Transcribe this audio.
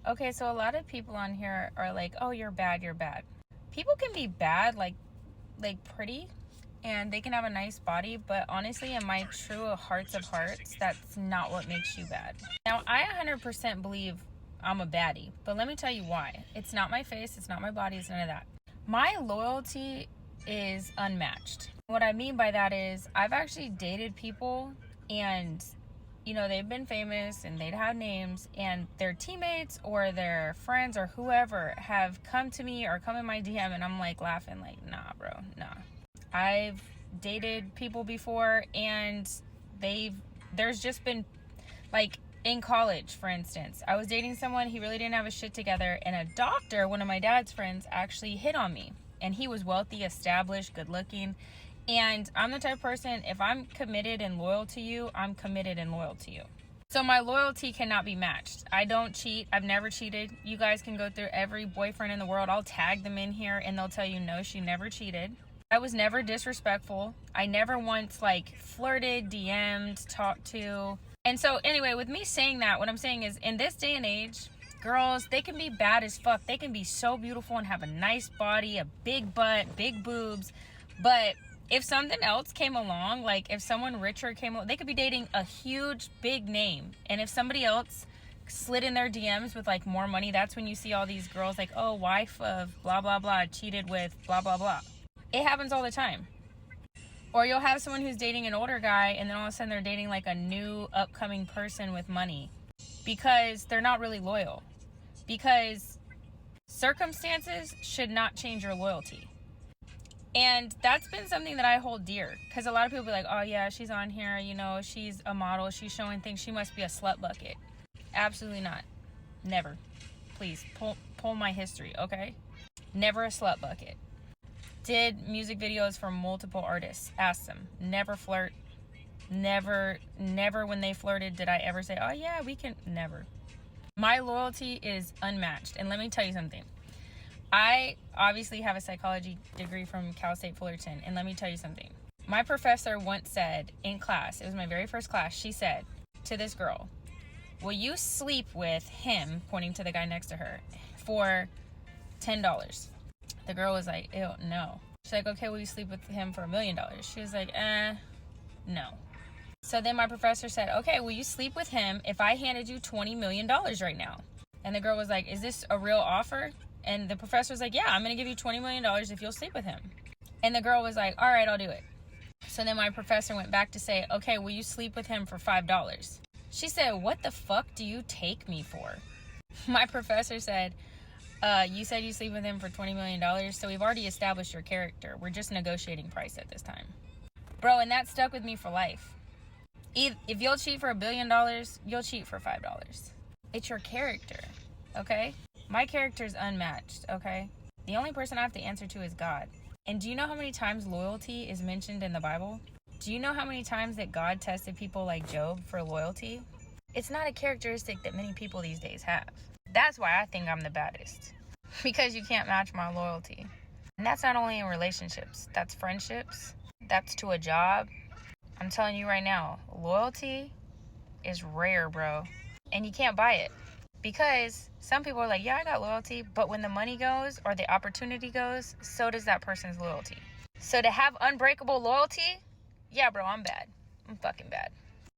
Okay, so a lot of people on here are like, oh, you're bad, you're bad. People can be bad, like pretty, and they can have a nice body, but honestly, in my true hearts of hearts, that's not what makes you bad. Now, I 100% believe I'm a baddie, but let me tell you why. It's not my face, it's not my body, it's none of that. My loyalty is unmatched. What I mean by that is I've actually dated people, and they've been famous and they'd have names, and their teammates or their friends or whoever have come to me or come in my DM, and I'm like laughing like, nah, bro, nah. I've dated people before, and there's just been, like, in college, for instance, I was dating someone, he really didn't have his shit together, and a doctor, one of my dad's friends, actually hit on me. And he was wealthy, established, good looking. And I'm the type of person, if I'm committed and loyal to you, I'm committed and loyal to you. So my loyalty cannot be matched. I don't cheat. I've never cheated. You guys can go through every boyfriend in the world. I'll tag them in here and they'll tell you, no, she never cheated. I was never disrespectful. I never once flirted, DM'd, talked to. And so anyway, with me saying that, what I'm saying is, in this day and age, girls, they can be bad as fuck. They can be so beautiful and have a nice body, a big butt, big boobs. But if something else came along, like if someone richer came along, they could be dating a huge, big name. And if somebody else slid in their DMs with more money, that's when you see all these girls like, oh, wife of blah, blah, blah, cheated with blah, blah, blah. It happens all the time. Or you'll have someone who's dating an older guy, and then all of a sudden they're dating a new upcoming person with money, because they're not really loyal. Because circumstances should not change your loyalty. And that's been something that I hold dear, because a lot of people be like, oh yeah, she's on here, she's a model, she's showing things, she must be a slut bucket. Absolutely not. Never. Please pull my history, okay? Never a slut bucket. Did music videos for multiple artists. Ask them. Never flirt. Never when they flirted did I ever say, oh yeah, we can. Never. My loyalty is unmatched. And let me tell you something. I obviously have a psychology degree from Cal State Fullerton. And let me tell you something. My professor once said in class, it was my very first class, she said to this girl, will you sleep with him, pointing to the guy next to her, for $10? The girl was like, ew, no. She's like, okay, will you sleep with him for $1 million? She was like, no. So then my professor said, okay, will you sleep with him if I handed you $20 million right now? And the girl was like, is this a real offer? And the professor was like, yeah, I'm going to give you $20 million if you'll sleep with him. And the girl was like, all right, I'll do it. So then my professor went back to say, okay, will you sleep with him for $5? She said, what the fuck do you take me for? My professor said, you said you sleep with him for $20 million, so we've already established your character. We're just negotiating price at this time. Bro, and that stuck with me for life. If you'll cheat for $1 billion, you'll cheat for $5. It's your character, okay? My character is unmatched, okay? The only person I have to answer to is God. And do you know how many times loyalty is mentioned in the Bible? Do you know how many times that God tested people like Job for loyalty? It's not a characteristic that many people these days have. That's why I think I'm the baddest. Because you can't match my loyalty. And that's not only in relationships. That's friendships. That's to a job. I'm telling you right now, loyalty is rare, bro. And you can't buy it. Because some people are like, yeah, I got loyalty. But when the money goes or the opportunity goes, so does that person's loyalty. So to have unbreakable loyalty, yeah, bro, I'm bad. I'm fucking bad.